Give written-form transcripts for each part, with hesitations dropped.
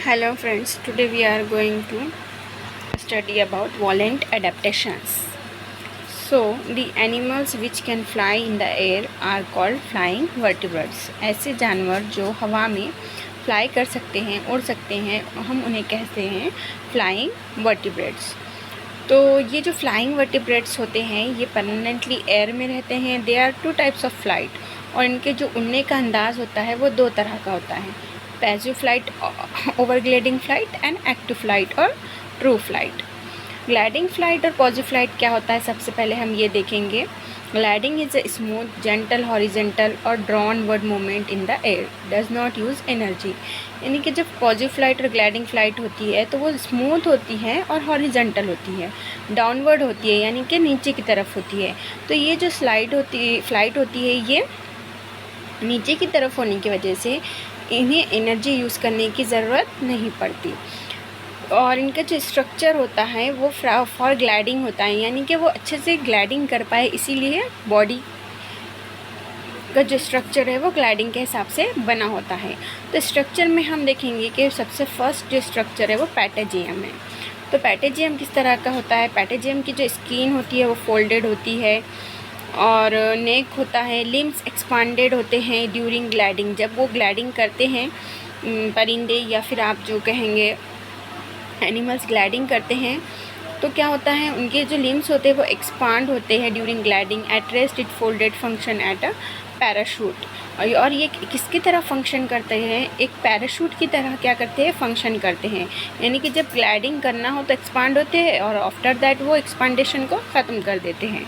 Hello friends, today we are going to study about volant adaptations. So, the animals which can fly in the air are called flying vertebrates. ऐसे जानवर जो हवा में fly कर सकते हैं, उड़ सकते हैं, हम उन्हें कहते हैं फ्लाइंग वर्टिब्रेट्स। तो ये जो फ्लाइंग वर्टिब्रेट्स होते हैं ये परमानेंटली एयर में रहते हैं। They are two types of flight, और इनके जो उड़ने का अंदाज़ होता है वो दो तरह का होता है, passive flight over gliding flight and active flight और ट्रू फ्लाइट। ग्लाइडिंग फ्लाइट और पॉजिटिव फ्लाइट क्या होता है, सबसे पहले हम ये देखेंगे। Gliding is a smooth gentle horizontal और downward movement in the air, does not use energy. यानी कि जब पॉजिटिव फ्लाइट और ग्लाइडिंग फ्लाइट होती है तो वो स्मूथ होती है और हॉरिजेंटल होती है, डाउनवर्ड होती है यानी कि नीचे की तरफ होती है। तो ये जो फ्लाइट होती है ये नीचे की तरफ होने की वजह से इन्हें एनर्जी यूज़ करने की ज़रूरत नहीं पड़ती, और इनका जो स्ट्रक्चर होता है वो फॉर ग्लाइडिंग होता है, यानी कि वो अच्छे से ग्लाइडिंग कर पाए, इसीलिए बॉडी का जो स्ट्रक्चर है वो ग्लाइडिंग के हिसाब से बना होता है। तो स्ट्रक्चर में हम देखेंगे कि सबसे फर्स्ट जो स्ट्रक्चर है वो पैटेजियम है। तो पैटेजियम किस तरह का होता है, पैटेजियम की जो स्किन होती है वो फोल्डेड होती है, और नेक होता है, लिम्स एक्सपांडेड होते हैं ड्यूरिंग ग्लाइडिंग। जब वो ग्लाइडिंग करते हैं, परिंदे या फिर आप जो कहेंगे एनिमल्स ग्लाइडिंग करते हैं, तो क्या होता है उनके जो लिम्स होते हैं वो एक्सपांड होते हैं during gliding. At rest it folded function at a parachute, और ये किसकी तरह फंक्शन करते हैं, एक पैराशूट की तरह क्या करते हैं, फंक्शन करते हैं। यानी कि जब ग्लाइडिंग करना हो तो एक्सपांड होते हैं और आफ्टर दैट वो एक्सपांडेशन को ख़त्म कर देते हैं।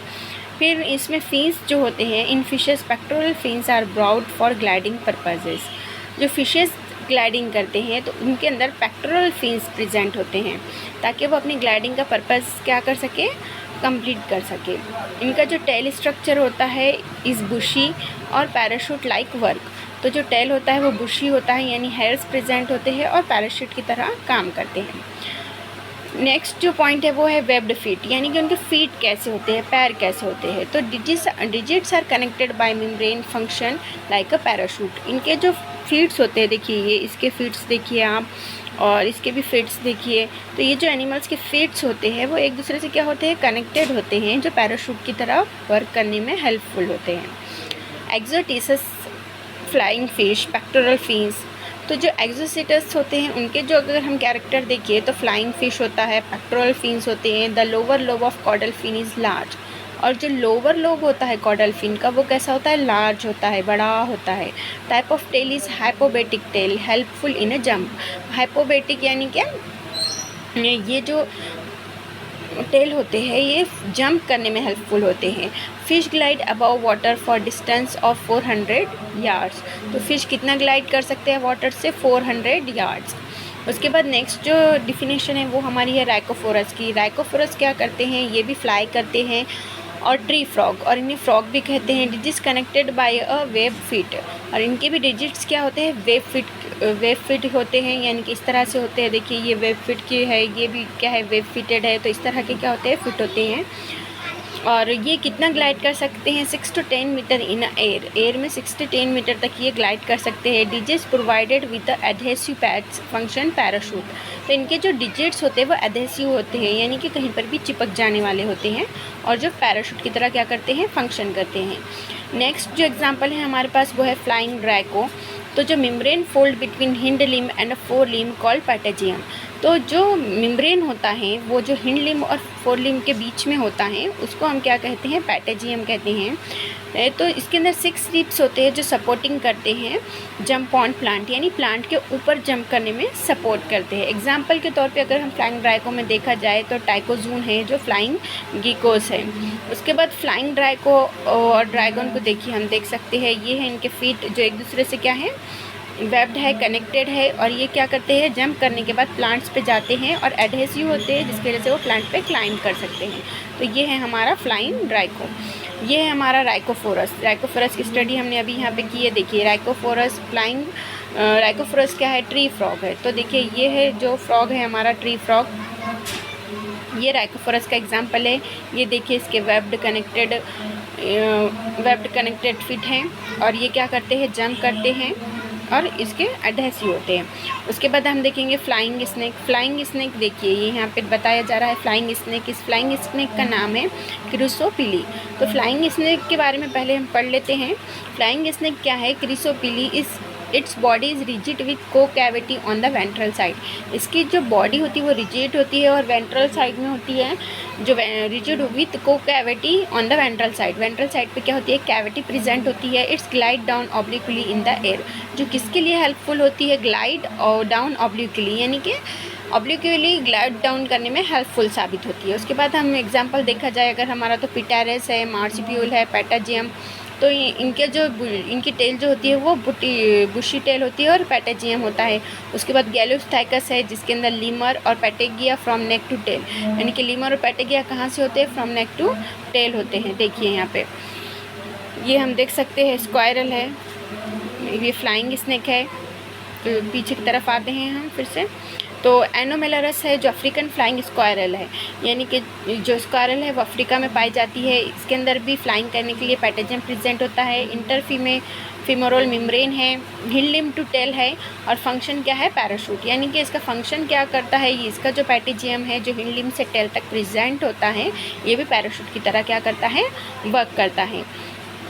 फिर इसमें फिन्स जो होते हैं, in fishes pectoral fins are broad for gliding purposes. जो फिशेस ग्लाइडिंग करते हैं तो उनके अंदर पेक्टोरल फिन्स प्रेजेंट होते हैं ताकि वो अपनी ग्लाइडिंग का पर्पस क्या कर सके, कंप्लीट कर सके। इनका जो टेल स्ट्रक्चर होता है इज़ बुशी और पैराशूट लाइक वर्क। तो जो टेल होता है वो बुशी होता है, यानी हेयर्स प्रेजेंट होते हैं और पैराशूट की तरह काम करते हैं। नेक्स्ट जो पॉइंट है वो है वेब्ड फीट, यानी कि उनके फीट कैसे होते हैं, पैर कैसे होते हैं। तो digits are connected by membrane function like a parachute. इनके जो फीट्स होते हैं, देखिए ये इसके फीट्स देखिए आप, और इसके भी फीट्स देखिए। तो ये जो एनिमल्स के फीट्स होते हैं वो एक दूसरे से क्या होते हैं, कनेक्टेड होते हैं, जो पैराशूट की तरह वर्क करने में हेल्पफुल होते हैं। एक्सोटिसस फ्लाइंग फिश पेक्टोरल फिन्स। तो जो एक्सोसिटस होते हैं उनके जो अगर हम कैरेक्टर देखिए तो फ्लाइंग फिश होता है, पेक्टोरल फिन्स होते हैं। The lower lobe of caudal fin is large, और जो लोअर लोब होता है कॉडल फिन का वो कैसा होता है, लार्ज होता है, बड़ा होता है। Type of tail is hypobatic tail helpful in a jump. Hypobatic यानी क्या, ये जो टेल होते हैं ये जंप करने में हेल्पफुल होते हैं। Fish glide above water for distance of 400 yards. तो फिश कितना ग्लाइड कर सकते हैं वाटर से, 400 यार्ड्स। उसके बाद नेक्स्ट जो डिफिनेशन है वो हमारी है राइकोफोरस की। राइकोफोरस क्या करते हैं, ये भी फ्लाई करते हैं, और ट्री फ्रॉग, और इन्हें फ्रॉग भी कहते हैं। Digits connected by a web fit, और इनके भी डिजिट्स क्या होते हैं, वेब फिट होते हैं, यानी कि इस तरह से होते हैं। देखिए ये वेब फिट की है, ये भी क्या है, वेब फिटेड है। तो इस तरह के क्या होते हैं, फिट होते हैं। और ये कितना ग्लाइड कर सकते हैं, 6 to 10 मीटर इन एयर में 6 से 10 मीटर तक ये ग्लाइड कर सकते हैं। Digits provided with the adhesive pads function parachute. तो इनके जो डिजिट्स होते हैं वो एडहेसिव होते हैं, यानी कि कहीं पर भी चिपक जाने वाले होते हैं, और जो पैराशूट की तरह क्या करते हैं, फंक्शन करते हैं। नेक्स्ट जो एग्जाम्पल है हमारे पास वो है फ्लाइंग ड्रैको। तो जो membrane fold between hind limb and fore limb called patagium. तो जो मेम्ब्रेन होता है वो जो हिंड लिम और फोर लिम के बीच में होता है उसको हम क्या कहते हैं, पैटेजियम कहते हैं। तो इसके अंदर 6 रिब्स होते हैं जो सपोर्टिंग करते हैं जंप ऑन प्लांट, यानी प्लांट के ऊपर जंप करने में सपोर्ट करते हैं। एग्जाम्पल के तौर पे अगर हम फ्लाइंग ड्रैको में देखा जाए तो टाइकोजून है जो फ्लाइंग गिकोस है। उसके बाद फ्लाइंग ड्रैको और ड्रैगन को देखिए, हम देख सकते हैं ये है इनके फीट जो एक दूसरे से क्या है, वेब्ड है, कनेक्टेड है, और ये क्या करते हैं, जंप करने के बाद प्लांट्स पे जाते हैं और एडहेसिव होते हैं जिसकी वजह से वो प्लांट पे क्लाइंब कर सकते हैं। तो ये है हमारा फ्लाइंग ड्रैको। ये है हमारा राइकोफोरस। राइकोफोरस की स्टडी हमने अभी यहाँ पे की है। देखिए राइकोफोरस राइकोफोरस क्या है, ट्री फ्रॉग है। तो देखिए ये है जो फ्रॉग है हमारा ट्री फ्रॉग, ये राइकोफोरस का एग्जाम्पल है। ये देखिए इसके वेब्ड कनेक्टेड फिट हैं, और ये क्या करते हैं, जंप करते हैं और इसके एडहेसिव होते हैं। उसके बाद हम देखेंगे फ्लाइंग स्नेक। फ्लाइंग स्नेक देखिए ये यहाँ पे बताया जा रहा है फ्लाइंग स्नेक। इस फ्लाइंग स्नेक का नाम है क्रिसोपिली। तो फ्लाइंग स्नेक के बारे में पहले हम पढ़ लेते हैं। फ्लाइंग स्नेक क्या है? Chrysopelea its body is rigid with concavity on the ventral side. इसकी जो बॉडी होती है वो रिजिड होती है और वेंट्रल साइड में होती है जो rigid with concavity on the ventral side. Ventral side पे क्या होती है? कैविटी प्रेजेंट होती है। It's glide down obliquely in the air. जो किसके लिए हेल्पफुल होती है? ग्लाइड और डाउन ऑब्लिकली, यानी कि ऑब्लिकली ग्लाइड डाउन करने में हेल्पफुल साबित होती है। उसके बाद हम एग्जांपल देखा जाए अगर हमारा तो पिटारेस है, मार्सिप्यूल है, पैटाजियम। तो इनके जो इनकी टेल जो होती है वो बुशी टेल होती है और पैटाजियम होता है। उसके बाद गैलोस्थाइकस है जिसके अंदर लीमर और पैटेगिया फ्रॉम नेक टू टेल, यानी कि लीमर और पैटेगिया कहाँ से होते हैं? फ्रॉम नेक टू टेल होते हैं। देखिए यहाँ पे ये हम देख सकते हैं स्क्वायरल है, ये फ्लाइंग स्नेक है। तो पीछे की तरफ आते हैं हम फिर से। तो एनोमेलरस है जो अफ्रीकन फ्लाइंग स्क्वायरल है, यानी कि जो स्क्वायरल है वो अफ्रीका में पाई जाती है। इसके अंदर भी फ्लाइंग करने के लिए पैटाजियम प्रेजेंट होता है। फिमोरल मेम्ब्रेन है, हिल लिम्ब टू टेल है और फंक्शन क्या है? पैराशूट। यानी कि इसका फंक्शन क्या करता है? ये इसका जो पैटाजियम है जो हिल लिम्ब से टेल तक प्रेजेंट होता है ये भी पैराशूट की तरह क्या करता है? वर्क करता है।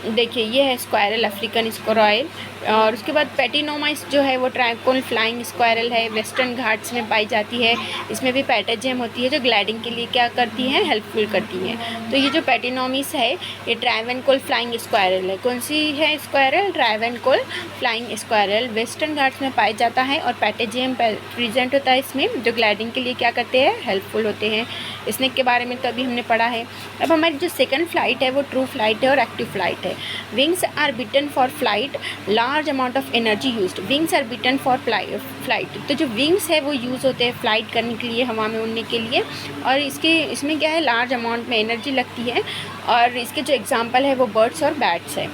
देखिए ये है स्क्वायरल अफ्रीकन स्क्वायरल। और उसके बाद पैटिनोमाइस जो है वो ट्राइकोन फ्लाइंग स्क्वायरल है, वेस्टर्न घाट्स में पाई जाती है। इसमें भी पैटाजियम होती है जो ग्लाइडिंग के लिए क्या करती है? हेल्पफुल करती है। तो ये जो पैटिनोमिस है ये ट्राइवेनकोल फ्लाइंग स्क्वायरल है। कौन सी है squirrel? Travancore flying squirrel. Western Ghats में पाया जाता है और पैटाजियम प्रेजेंट होता है इसमें, जो ग्लाइडिंग के लिए क्या करते हैं? हेल्पफुल होते हैं। स्नेक के बारे में तो अभी हमने पढ़ा है। अब हमारी जो सेकंड फ्लाइट है वो ट्रू फ्लाइट है और एक्टिव फ्लाइट है। Wings are beaten for flight, large amount of energy used. Wings are beaten for flight. तो जो विंग्स है वो यूज़ होते हैं फ्लाइट करने के लिए, हवा में उड़ने के लिए। और इसमें क्या है? लार्ज अमाउंट में एनर्जी लगती है। और इसके जो एग्जाम्पल है वो बर्ड्स और बैट्स है।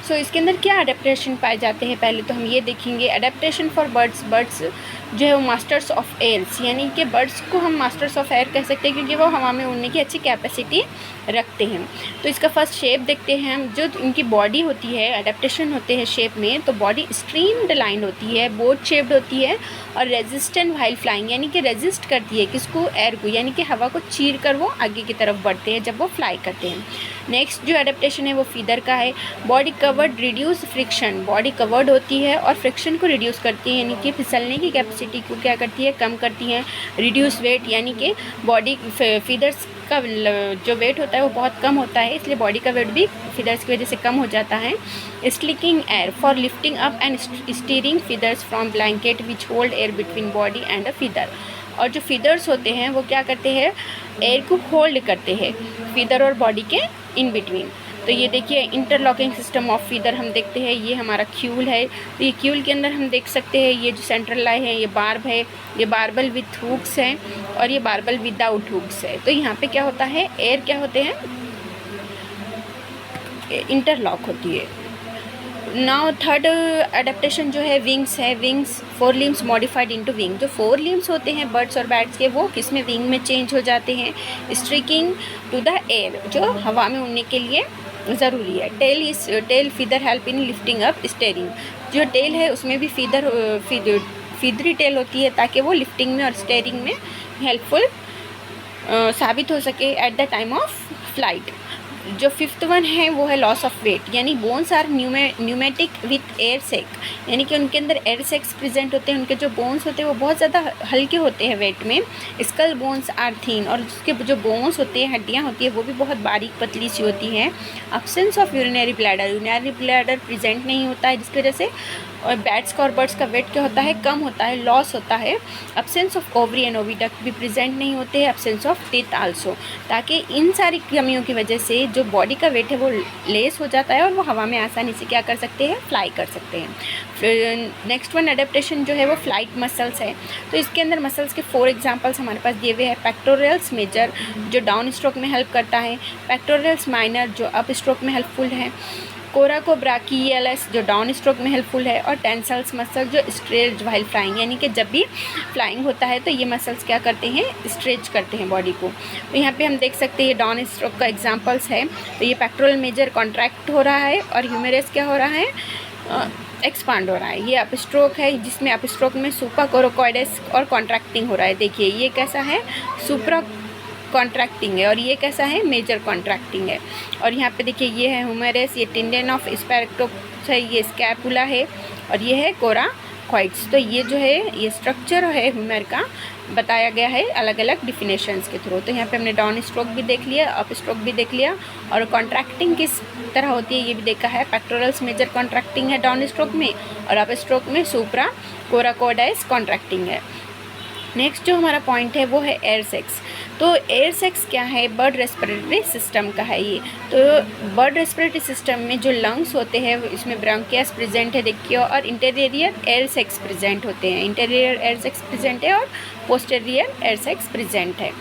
सो इसके अंदर क्या अडेप्टेशन पाए जाते हैं पहले तो हम ये देखेंगे। अडेप्टेशन फॉर बर्ड्स जो है वो मास्टर्स ऑफ एयर्स, यानी कि बर्ड्स को हम मास्टर्स ऑफ एयर कह सकते हैं क्योंकि वो हवा में उड़ने की अच्छी कैपेसिटी रखते हैं। तो इसका फर्स्ट शेप देखते हैं हम। जो इनकी बॉडी होती है, अडेप्टेशन होते हैं शेप में, तो बॉडी स्ट्रीम्ड लाइन होती है, बोट शेप्ड होती है और रेजिस्टेंट व्हाइल फ्लाइंग, यानी कि रेजिस्ट करती है किसको? एयर को, यानी कि हवा को चीर कर वो आगे की तरफ बढ़ते हैं जब वो फ्लाई करते हैं। नेक्स्ट जो अडेप्टेशन है वो फीदर का है। Body covered reduce friction, body covered होती है और फ्रिक्शन को रिड्यूस करती है, यानी कि फिसलने की कैपेसिटी को क्या करती है? कम करती है। रिड्यूस वेट, यानी कि बॉडी फीदर्स का जो वेट होता है वो बहुत कम होता है, इसलिए बॉडी का वेट भी फीदर्स की वजह से कम हो जाता है। Sleeking air for lifting up and steering feathers from blanket which hold air between body and a feather. और जो फीदर्स होते हैं वो क्या करते हैं? एयर को होल्ड करते हैं फीदर और बॉडी के इन बिटवीन। तो ये देखिए इंटरलॉकिंग सिस्टम ऑफ फीदर हम देखते हैं। ये हमारा क्यूल है, तो ये क्यूल के अंदर हम देख सकते हैं ये जो सेंट्रल लाई है ये बार्ब है, ये बार्बल विथ हुक्स है और ये बार्बल विदाउट हुक्स है। तो यहाँ पे क्या होता है? एयर क्या होते हैं? इंटरलॉक होती है। नाउ थर्ड अडेप्टेशन जो है विंग्स है। Wings four limbs modified into wing. जो फोर लिम्स होते हैं बर्ड्स और बैट्स के वो किस में? विंग में चेंज हो जाते हैं। स्ट्रीकिंग टू द एयर, जो हवा में उड़ने के लिए ज़रूरी है। Tail feather help in lifting up steering. जो टेल है उसमें भी फीदरी टेल होती है ताकि वो लिफ्टिंग में और स्टेयरिंग में हेल्पफुल साबित हो सके at the time of flight. जो फिफ्थ वन है वो है लॉस ऑफ वेट, यानी bones are pneumatic with air sac, यानी कि उनके अंदर एयर सेक्स प्रेजेंट होते हैं। उनके जो बोन्स होते हैं वो बहुत ज़्यादा हल्के होते हैं वेट में। स्कल बोन्स आर थीन, और उसके जो बोन्स होते हैं, हड्डियाँ होती है, वो भी बहुत बारीक पतली सी होती हैं। Absence of urinary bladder present नहीं होता है, जिसकी वजह से और बैट्स का और बर्ड्स का वेट क्या होता है? कम होता है, लॉस होता है। Absence of ovary and oviduct भी प्रेजेंट नहीं होते हैं। एब्सेंस ऑफ टीथ आल्सो, ताकि इन सारी कमियों की वजह से जो बॉडी का वेट है वो लेस हो जाता है और वो हवा में आसानी से क्या कर सकते हैं? फ्लाई कर सकते हैं। फिर नेक्स्ट वन अडेप्टेशन जो है वो फ्लाइट मसल्स है। तो इसके अंदर मसल्स के 4 एग्जांपल्स हमारे पास दिए हुए हैं। पेक्टोरियल्स मेजर जो डाउन स्ट्रोक में हेल्प करता है, पेक्टोरियल्स माइनर जो अप स्ट्रोक में हेल्पफुल है, कोराकोब्राकियलस जो डाउन स्ट्रोक में हेल्पफुल है, और टेंसल्स मसल जो स्ट्रेच व्हाइल फ्लाइंग, यानी कि जब भी फ्लाइंग होता है तो ये मसल्स क्या करते हैं? स्ट्रेच करते हैं बॉडी को। तो यहाँ पे हम देख सकते हैं ये डाउन स्ट्रोक का एग्जांपल्स है। तो ये पेक्टोरल मेजर कॉन्ट्रैक्ट हो रहा है और ह्यूमेरस क्या हो रहा है? एक्सपांड हो रहा है। ये अप स्ट्रोक है जिसमें अप स्ट्रोक में सुपरा कोरोकोइडस और कॉन्ट्रैक्टिंग हो रहा है। देखिए ये कैसा है, सुपरा कॉन्ट्रैक्टिंग है, और ये कैसा है, मेजर कॉन्ट्रैक्टिंग है। और यहाँ पे देखिए ये है ह्यूमेरस, ये टेंडन ऑफ स्पैरेक्टोप्स है, ये स्कैपुला है, और ये है कोराकोइड्स। तो ये जो है ये स्ट्रक्चर है ह्यूमर का बताया गया है अलग अलग डिफिनेशंस के थ्रू। तो यहाँ पे हमने डाउन स्ट्रोक भी देख लिया, अप स्ट्रोक भी देख लिया, और कॉन्ट्रैक्टिंग किस तरह होती है ये भी देखा है। पेक्टोरल्स मेजर कॉन्ट्रैक्टिंग है डाउन स्ट्रोक में, और अप स्ट्रोक में सुप्रा कोराकोइडस कॉन्ट्रैक्टिंग है। नेक्स्ट जो हमारा पॉइंट है वो है एयर सेक्स। तो एयर सेक्स क्या है, बर्ड रेस्पिरेटरी सिस्टम का है ये। तो बर्ड रेस्पिरेटरी सिस्टम में जो लंग्स होते हैं इसमें ब्रोंकियस प्रेजेंट है देखिए, और इंटीरियर एयर सेक्स प्रेजेंट होते हैं। इंटीरियर एयर सेक्स प्रेजेंट है और पोस्टीरियर एयर सेक्स प्रेजेंट है।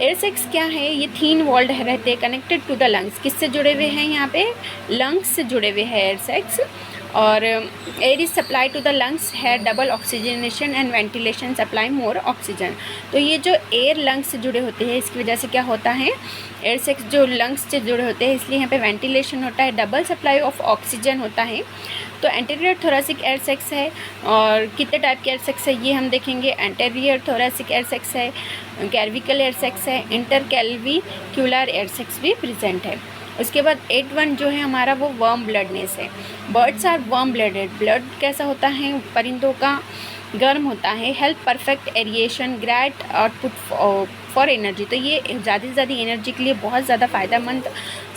एयर सेक्स क्या है, ये थीन वॉल्ड रहते हैं, कनेक्टेड टू द लंग्स। किससे जुड़े हुए हैं, यहाँ पे लंग्स से जुड़े हुए हैं एयर सेक्स। और air is supply to the lungs है double oxygenation and ventilation supply more oxygen. तो ये जो एयर लंग्स से जुड़े होते हैं इसकी वजह से क्या होता है, एयर सेक्स जो लंग्स से जुड़े होते हैं इसलिए यहाँ पे वेंटिलेशन होता है, डबल सप्लाई ऑफ ऑक्सीजन होता है। तो एंटीरियर थोरेसिक एयर सेक्स है, और कितने टाइप के एयर सेक्स है ये हम देखेंगे। एंटीरियर थोरेसिक एयर सेक्स है, कैर्विकल एयर सेक्स है, इंटरकैल्विक्युलर एयर सेक्स भी प्रेजेंट है। उसके बाद 8.1 जो है हमारा वो वर्म ब्लडनेस है। Birds are warm blooded. Blood कैसा होता है, परिंदों का गर्म होता है। Help perfect aeration, great output for energy. तो ये ज़्यादा से ज़्यादा एनर्जी के लिए बहुत ज़्यादा फ़ायदेमंद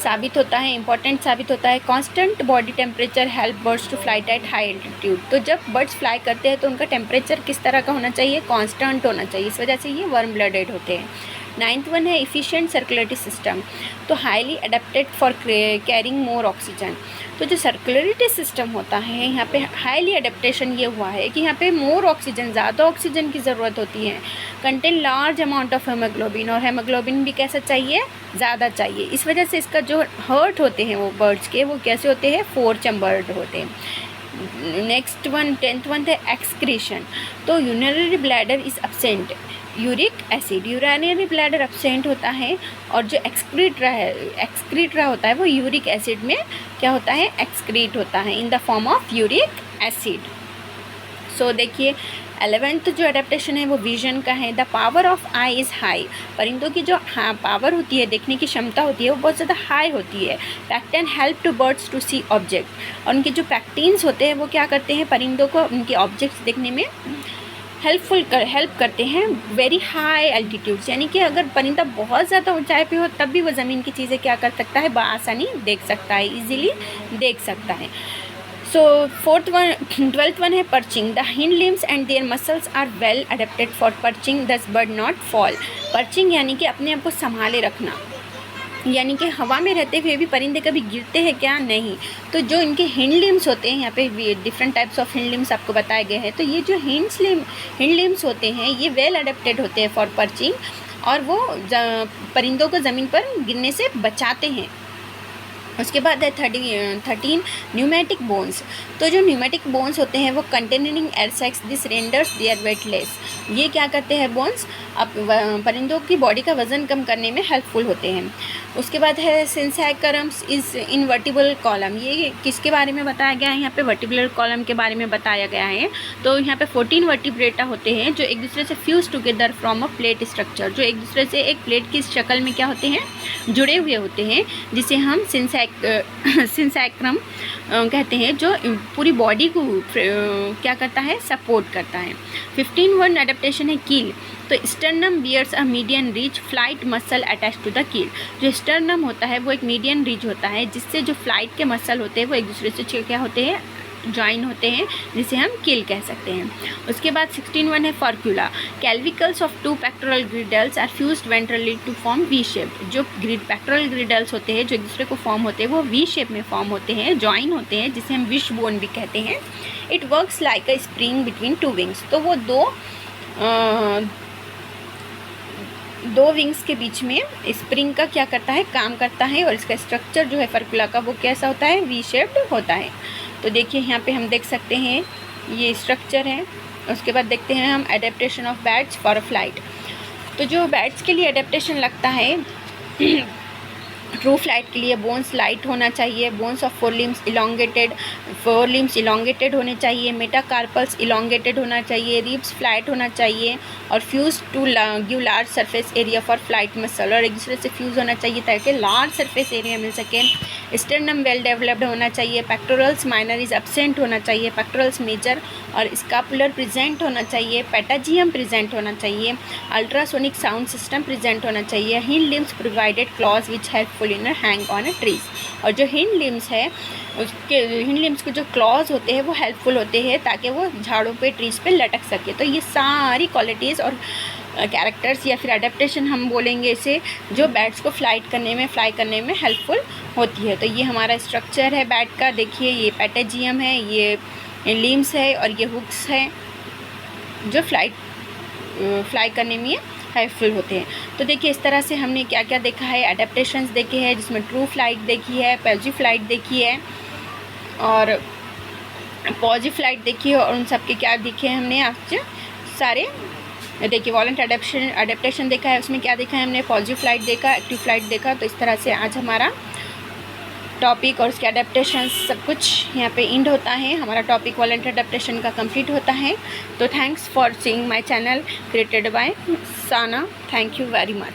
साबित होता है, इंपॉर्टेंट साबित होता है। Constant body temperature help birds to flight at high altitude. तो जब बर्ड्स फ्लाई करते हैं तो उनका टेम्परेचर किस तरह का होना चाहिए, कांस्टेंट होना चाहिए, इस वजह से ये वर्म ब्लडेड होते हैं। 9th वन है इफ़िशिएंट सर्कुलेटरी सिस्टम। तो highly adapted for carrying more oxygen. तो जो सर्कुलेटरी सिस्टम होता है यहाँ पे हाईली अडेप्टेशन ये हुआ है कि यहाँ पे मोर ऑक्सीजन, ज़्यादा ऑक्सीजन की ज़रूरत होती है। Contain large amount of haemoglobin, और हेमोग्लोबिन भी कैसा चाहिए, ज़्यादा चाहिए। इस वजह से इसका जो हर्ट होते हैं वो बर्ड्स के वो कैसे होते हैं, 4 चैम्बर्ड होते हैं। नेक्स्ट वन 10th वन है एक्सक्रीशन। तो urinary bladder is absent, uric acid. Urinary bladder absent होता है, और जो एक्सक्रीट रहा होता है वो यूरिक एसिड में क्या होता है, एक्सक्रीट होता है in the form of uric acid. So देखिए 11th जो अडेप्टेशन है वो विजन का है। The power of eye is high. परिंदों की जो पावर होती है, देखने की क्षमता होती है वो बहुत ज़्यादा हाई होती है। Pecten help to birds to see object. और उनके जो पैक्टिन्स होते हैं वो क्या करते हैं, परिंदों को उनके ऑब्जेक्ट्स देखने में हेल्प करते हैं वेरी हाई एल्टीट्यूड्स। यानी कि अगर परिंदा बहुत ज़्यादा ऊंचाई पे हो तब भी वो ज़मीन की चीज़ें क्या कर सकता है, बआसानी देख सकता है, इजीली देख सकता है। सो 12th वन है perching. The hind limbs and their muscles are well adapted for perching, thus bird not fall. Perching यानी कि अपने आप को संभाले रखना, यानी कि हवा में रहते हुए भी परिंदे कभी गिरते हैं क्या, नहीं। तो जो इनके हिंड लिम्स होते हैं, यहाँ पे different types of hind limbs आपको बताए गए हैं। तो ये जो हिंड लिम्स होते हैं ये वेल अडेप्टेड होते हैं फॉर पर्चिंग, और वो परिंदों को ज़मीन पर गिरने से बचाते हैं। उसके बाद है 13 न्यूमेटिक बोन्स। तो जो न्यूमेटिक बोन्स होते हैं वो containing air sacs, this renders their weightless. ये क्या करते हैं बोन्स, अब परिंदों की बॉडी का वज़न कम करने में हेल्पफुल होते हैं। उसके बाद है सिंसैकरम्स इज़ इन वर्टिब्रल कॉलम। ये किसके बारे में बताया गया है, यहाँ पे वर्टिब्रल कॉलम के बारे में बताया गया है। तो यहाँ पे 14 वर्टिब्रेटा होते हैं जो एक दूसरे से fuse together from a plate structure. जो एक दूसरे से एक प्लेट की शक्ल में क्या होते हैं, जुड़े हुए होते हैं, जिसे हम सिंसैक्रम कहते हैं, जो पूरी बॉडी को क्या करता है, सपोर्ट करता है। 15 वन अडेप्टेशन है कील। तो sternum bears a median ridge flight muscle attach to the keel. जो स्टर्नम होता है वो एक मीडियन रिज होता है जिससे जो फ्लाइट के मसल होते हैं वो एक दूसरे से क्या होते हैं, ज्वाइन होते हैं, जिसे हम कील कह सकते हैं। उसके बाद 16 वन है furcula. Clavicles of 2 pectoral girdles are fused ventrally to form V shape. जो पेक्टोरल ग्रिडल्स होते हैं जो एक दूसरे को फॉर्म होते हैं वो वी शेप में फॉर्म होते हैं, ज्वाइन होते हैं, जिसे हम विश बोन भी कहते हैं। It works like a spring between 2 wings. तो वो दो विंग्स के बीच में स्प्रिंग का क्या करता है, काम करता है। और इसका स्ट्रक्चर जो है फॉर्क्यूला का वो कैसा होता है, वी शेप्ड होता है। तो देखिए यहाँ पे हम देख सकते हैं ये स्ट्रक्चर है। उसके बाद देखते हैं हम adaptation of bats for flight. तो जो बैट्स के लिए एडेप्टेशन लगता है ट्रू फ्लाइट के लिए बोन्स लाइट होना चाहिए, bones of four limbs elongated होने चाहिए, मेटाकार्पल्स इलोंगेटेड होना चाहिए, रिब्स फ्लैट होना चाहिए और fuse to give large surface area for flight muscle, और एक दूसरे से फ्यूज़ होना चाहिए ताकि लार्ज सरफेस एरिया मिल सके। स्टर्नम वेल डेवलप्ड होना चाहिए, पेक्टोरल्स माइनर इज एब्सेंट होना चाहिए, पेक्टोरल्स मेजर और स्कापुलर प्रेजेंट होना चाहिए, पेटाजियम प्रेजेंट होना चाहिए, अल्ट्रासोनिक साउंड सिस्टम प्रेजेंट होना चाहिए, hind limbs provided clause which helpful in hang on a trees, और जो हिंड लिम्स है उसके हिंड लिम्स के जो क्लॉज होते हैं वो हेल्पफुल होते हैं ताकि वो झाड़ों पे ट्रीज पे लटक सके। तो ये सारी क्वालिटीज़ और कैरेक्टर्स या फिर अडेप्टेशन हम बोलेंगे इसे, जो बैट्स को फ्लाई करने में हेल्पफुल होती है। तो ये हमारा स्ट्रक्चर है बैट का, देखिए ये पेटाजियम है, ये लिम्स है और ये हुक्स है जो फ्लाई करने में हेल्पफुल होते हैं। तो देखिए इस तरह से हमने क्या क्या देखा है, अडेप्टेशंस देखे हैं जिसमें ट्रू फ्लाइट देखी है, पैसिव फ्लाइट देखी है और पॉजिटिव फ्लाइट देखी है, और उन सब के क्या दिखे हैं हमने आपसे सारे। देखिए वॉलेंट अडेप्टेशन देखा है, उसमें क्या देखा है हमने, पॉजिटिव फ्लाइट देखा, एक्टिव फ्लाइट देखा। तो इस तरह से आज हमारा टॉपिक और उसके अडेप्टेशन सब कुछ यहाँ पे एंड होता है, हमारा टॉपिक वॉलेंट अडेप्टेशन का कंप्लीट होता है। तो thanks for seeing my channel created by Sana, thank you very much.